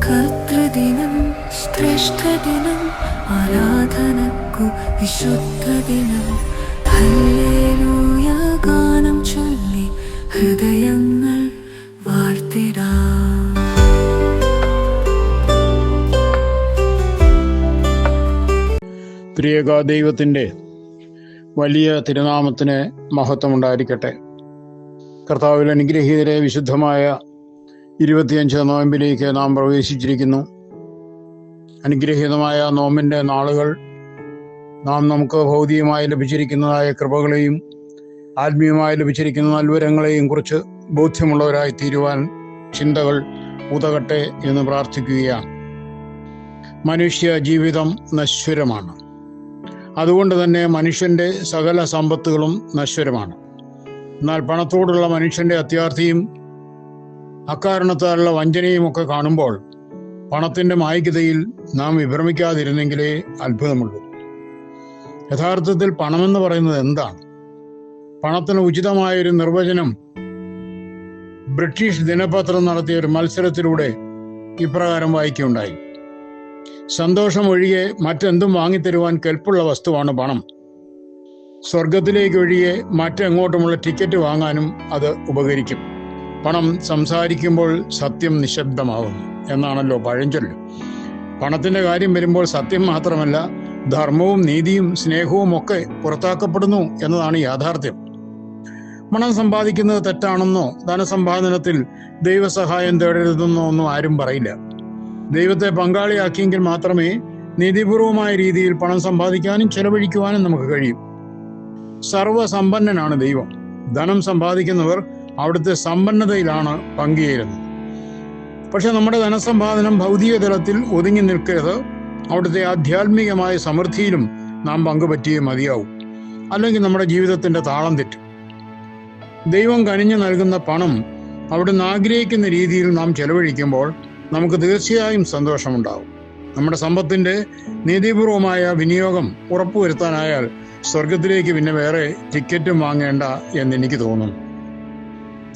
കർത്തൃദിനം, ശ്രേഷ്ഠദിനം, ആരാധനക്കു വിശുദ്ധദിനം. Hallelujah ഗാനം ചൊല്ലി ഹൃദയങ്ങൾ വാഴ്ത്തിടാം. ത്രിയേക ദൈവത്തിൻ്റെ വലിയ തിരുനാമത്തിന് മഹത്വമുണ്ടായിരിക്കട്ടെ. കർത്താവിൽ അനുഗ്രഹീതരെ വിശുദ്ധമായ 25 നോയമ്പിലേക്ക് നാം പ്രവേശിച്ചിരിക്കുന്നു. അനുഗ്രഹീതമായ നോമ്പിൻ്റെ നാളുകൾ നമുക്ക് ഭൗതികമായി ലഭിച്ചിരിക്കുന്നതായ കൃപകളെയും ആത്മീയമായി ലഭിച്ചിരിക്കുന്ന നൽവരങ്ങളെയും കുറിച്ച് ബോധ്യമുള്ളവരായി തീരുവാൻ ചിന്തകൾ ഉതകട്ടെ എന്ന് പ്രാർത്ഥിക്കുകയാണ്. മനുഷ്യ ജീവിതം നശ്വരമാണ്. അതുകൊണ്ട് തന്നെ മനുഷ്യൻ്റെ സകല സമ്പത്തുകളും നശ്വരമാണ്. എന്നാൽ പണത്തോടുള്ള മനുഷ്യൻ്റെ അത്യാർത്തിയും അക്കാരണത്താലുള്ള വഞ്ചനയും ഒക്കെ കാണുമ്പോൾ പണത്തിൻ്റെ മായികതയിൽ നാം വിഭ്രമിക്കാതിരുന്നെങ്കിലേ അത്ഭുതമുള്ളൂ. യഥാർത്ഥത്തിൽ പണമെന്ന് പറയുന്നത് എന്താണ്? പണത്തിന് ഉചിതമായൊരു നിർവചനം ബ്രിട്ടീഷ് ദിനപത്രം നടത്തിയ ഒരു മത്സരത്തിലൂടെ ഇപ്രകാരം വായിക്കുകയുണ്ടായി: സന്തോഷം ഒഴികെ മറ്റെന്തും വാങ്ങിത്തരുവാൻ കെൽപ്പുള്ള വസ്തുവാണ് പണം. സ്വർഗത്തിലേക്കൊഴികെ മറ്റെങ്ങോട്ടുമുള്ള ടിക്കറ്റ് വാങ്ങാനും അത് ഉപകരിക്കും. പണം സംസാരിക്കുമ്പോൾ സത്യം നിശബ്ദമാവുന്നു എന്നാണല്ലോ പഴഞ്ചൊല്ല്. പണത്തിൻ്റെ കാര്യം വരുമ്പോൾ സത്യം മാത്രമല്ല, ധർമ്മവും നീതിയും സ്നേഹവും ഒക്കെ പുറത്താക്കപ്പെടുന്നു എന്നതാണ് യാഥാർത്ഥ്യം. പണം സമ്പാദിക്കുന്നത് തെറ്റാണെന്നോ ധനസമ്പാദനത്തിൽ ദൈവസഹായം തേടരുതെന്നോ ഒന്നും ആരും പറയില്ല. ദൈവത്തെ പങ്കാളിയാക്കിയെങ്കിൽ മാത്രമേ നീതിപൂർവമായ രീതിയിൽ പണം സമ്പാദിക്കാനും ചെലവഴിക്കുവാനും നമുക്ക് കഴിയും. സർവസമ്പന്നനാണ് ദൈവം. ധനം സമ്പാദിക്കുന്നവർ അവിടുത്തെ സമ്പന്നതയിലാണ് പങ്കുചേരുന്നത്. പക്ഷെ നമ്മുടെ ധനസമ്പാദനം ഭൗതിക തലത്തിൽ ഒതുങ്ങി നിൽക്കരുത്. അവിടുത്തെ ആധ്യാത്മികമായ സമൃദ്ധിയിലും നാം പങ്കുപറ്റിയേ മതിയാവും. അല്ലെങ്കിൽ നമ്മുടെ ജീവിതത്തിന്റെ താളം തെറ്റും. ദൈവം കനിഞ്ഞു നൽകുന്ന പണം അവിടുന്ന് ആഗ്രഹിക്കുന്ന രീതിയിൽ നാം ചെലവഴിക്കുമ്പോൾ നമുക്ക് തീർച്ചയായും സന്തോഷമുണ്ടാവും. നമ്മുടെ സമ്പത്തിന്റെ നീതിപൂർവമായ വിനിയോഗം ഉറപ്പുവരുത്താനായാൽ സ്വർഗത്തിലേക്ക് പിന്നെ വേറെ ടിക്കറ്റും വാങ്ങേണ്ട എന്നെനിക്ക് തോന്നുന്നു.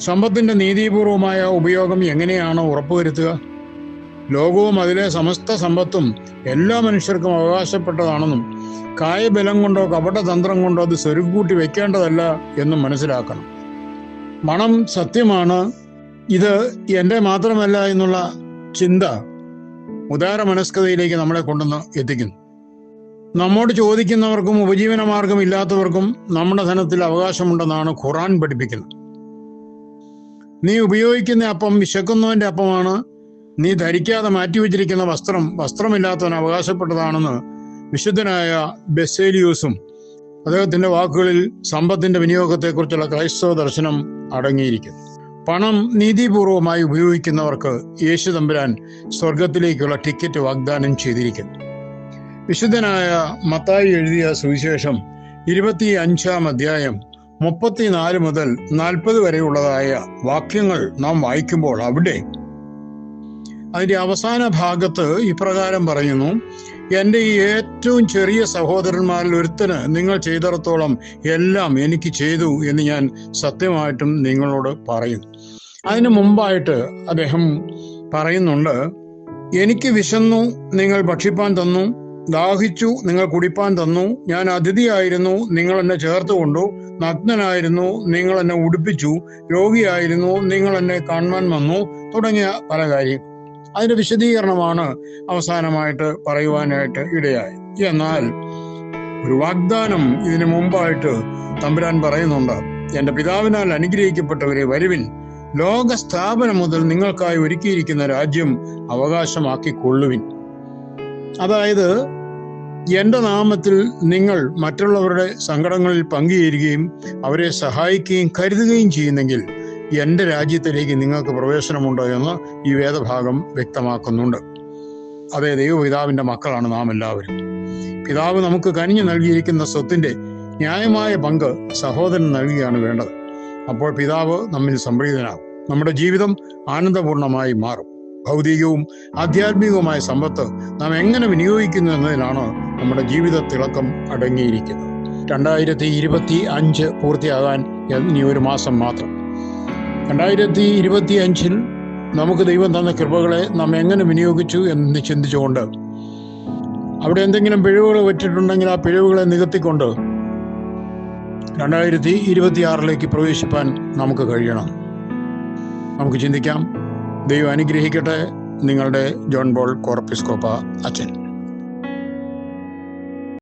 സമ്പത്തിന്റെ നീതിപൂർവമായ ഉപയോഗം എങ്ങനെയാണ് ഉറപ്പുവരുത്തുക? ലോകവും അതിലെ സമസ്ത സമ്പത്തും എല്ലാ മനുഷ്യർക്കും അവകാശപ്പെട്ടതാണെന്നും കായബലം കൊണ്ടോ കപടതന്ത്രം കൊണ്ടോ അത് സ്വരുക്കൂട്ടി വെക്കേണ്ടതല്ല എന്നും മനസ്സിലാക്കണം. പണം സത്യമാണ്, ഇത് എൻ്റെ മാത്രമല്ല എന്നുള്ള ചിന്ത ഉദാര മനസ്കതയിലേക്ക് നമ്മളെ കൊണ്ടുവന്ന് എത്തിക്കുന്നു. നമ്മോട് ചോദിക്കുന്നവർക്കും ഉപജീവന മാർഗം ഇല്ലാത്തവർക്കും നമ്മുടെ ധനത്തിൽ അവകാശമുണ്ടെന്നാണ് ഖുർആൻ പഠിപ്പിക്കുന്നത്. നീ ഉപയോഗിക്കുന്ന അപ്പം വിശക്കുന്നവന്റെ അപ്പമാണ്. നീ ധരിക്കാതെ മാറ്റിവെച്ചിരിക്കുന്ന വസ്ത്രം വസ്ത്രമില്ലാത്തവൻ അവകാശപ്പെട്ടതാണെന്ന് വിശുദ്ധനായ ബെസേലിയൂസും അദ്ദേഹത്തിന്റെ വാക്കുകളിൽ സമ്പത്തിന്റെ വിനിയോഗത്തെക്കുറിച്ചുള്ള ക്രൈസ്തവ ദർശനം അടങ്ങിയിരിക്കുന്നു. പണം നീതിപൂർവമായി ഉപയോഗിക്കുന്നവർക്ക് യേശു തമ്പുരാൻ സ്വർഗത്തിലേക്കുള്ള ടിക്കറ്റ് വാഗ്ദാനം ചെയ്തിരിക്കുന്നു. വിശുദ്ധനായ മത്തായി എഴുതിയ സുവിശേഷം 25-ാം അധ്യായം 34 മുതൽ 40 വരെയുള്ളതായ വാക്യങ്ങൾ നാം വായിക്കുമ്പോൾ അവിടെ അതിന്റെ അവസാന ഭാഗത്ത് ഇപ്രകാരം പറയുന്നു: എൻ്റെ ഈ ഏറ്റവും ചെറിയ സഹോദരന്മാരിൽ ഒരുത്തന് നിങ്ങൾ ചെയ്തിടത്തോളം എല്ലാം എനിക്ക് ചെയ്തു എന്ന് ഞാൻ സത്യമായിട്ടും നിങ്ങളോട് പറയുന്നു. അതിനു മുമ്പായിട്ട് അദ്ദേഹം പറയുന്നുണ്ട്: എനിക്ക് വിശന്നു, നിങ്ങൾ ഭക്ഷിപ്പാൻ തന്നു; ദാഹിച്ചു, നിങ്ങൾ കുടിപ്പാൻ തന്നു; ഞാൻ അതിഥിയായിരുന്നു, നിങ്ങൾ എന്നെ ചേർത്തുകൊണ്ടു; നഗ്നനായിരുന്നു, നിങ്ങൾ എന്നെ ഉടുപ്പിച്ചു; രോഗിയായിരുന്നു, നിങ്ങൾ എന്നെ കാണുവാൻ വന്നു, തുടങ്ങിയ പല കാര്യം. അതിന്റെ വിശദീകരണമാണ് അവസാനമായിട്ട് പറയുവാനായിട്ട് ഇടയായി. എന്നാൽ ഒരു വാഗ്ദാനം ഇതിനു മുമ്പായിട്ട് തമ്പുരാൻ പറയുന്നുണ്ട്: എൻ്റെ പിതാവിനാൽ അനുഗ്രഹിക്കപ്പെട്ടവരെ, വരുവിൻ, ലോക സ്ഥാപനം മുതൽ നിങ്ങൾക്കായി ഒരുക്കിയിരിക്കുന്ന രാജ്യം അവകാശമാക്കിക്കൊള്ളുവിൻ. അതായത് എൻ്റെ നാമത്തിൽ നിങ്ങൾ മറ്റുള്ളവരുടെ സങ്കടങ്ങളിൽ പങ്കുചേരുകയും അവരെ സഹായിക്കുകയും കരുതുകയും ചെയ്യുന്നെങ്കിൽ എൻ്റെ രാജ്യത്തിലേക്ക് നിങ്ങൾക്ക് പ്രവേശനമുണ്ടോ എന്ന് ഈ വേദഭാഗം വ്യക്തമാക്കുന്നുണ്ട്. അതേ, ദൈവപിതാവിൻ്റെ മക്കളാണ് നാം എല്ലാവരും. പിതാവ് നമുക്ക് കനിഞ്ഞു നൽകിയിരിക്കുന്ന സ്വത്തിന്റെ ന്യായമായ പങ്ക് സഹോദരൻ നൽകുകയാണ് വേണ്ടത്. അപ്പോൾ പിതാവ് നമ്മിൽ സംപ്രീതനാകും. നമ്മുടെ ജീവിതം ആനന്ദപൂർണമായി മാറും. ഭൗതികവും ആധ്യാത്മികവുമായ സമ്പത്ത് നാം എങ്ങനെ വിനിയോഗിക്കുന്നു എന്നതിലാണ് നമ്മുടെ ജീവിത തിളക്കം അടങ്ങിയിരിക്കുന്നത്. 2025 പൂർത്തിയാകാൻ ഇനി ഒരു മാസം മാത്രം. 2025 നമുക്ക് ദൈവം തന്ന കൃപകളെ നാം എങ്ങനെ വിനിയോഗിച്ചു എന്ന് ചിന്തിച്ചുകൊണ്ട് അവിടെ എന്തെങ്കിലും പിഴവുകൾ പറ്റിയിട്ടുണ്ടെങ്കിൽ ആ പിഴവുകളെ നികത്തിക്കൊണ്ട് 2026 പ്രവേശിപ്പാൻ നമുക്ക് കഴിയണം. നമുക്ക് ചിന്തിക്കാം. ദൈവം അനുഗ്രഹിക്കട്ടെ. നിങ്ങളുടെ ജോൺ പോൾ കോർപ്പിസ്കോപ്പ അച്ഛൻ.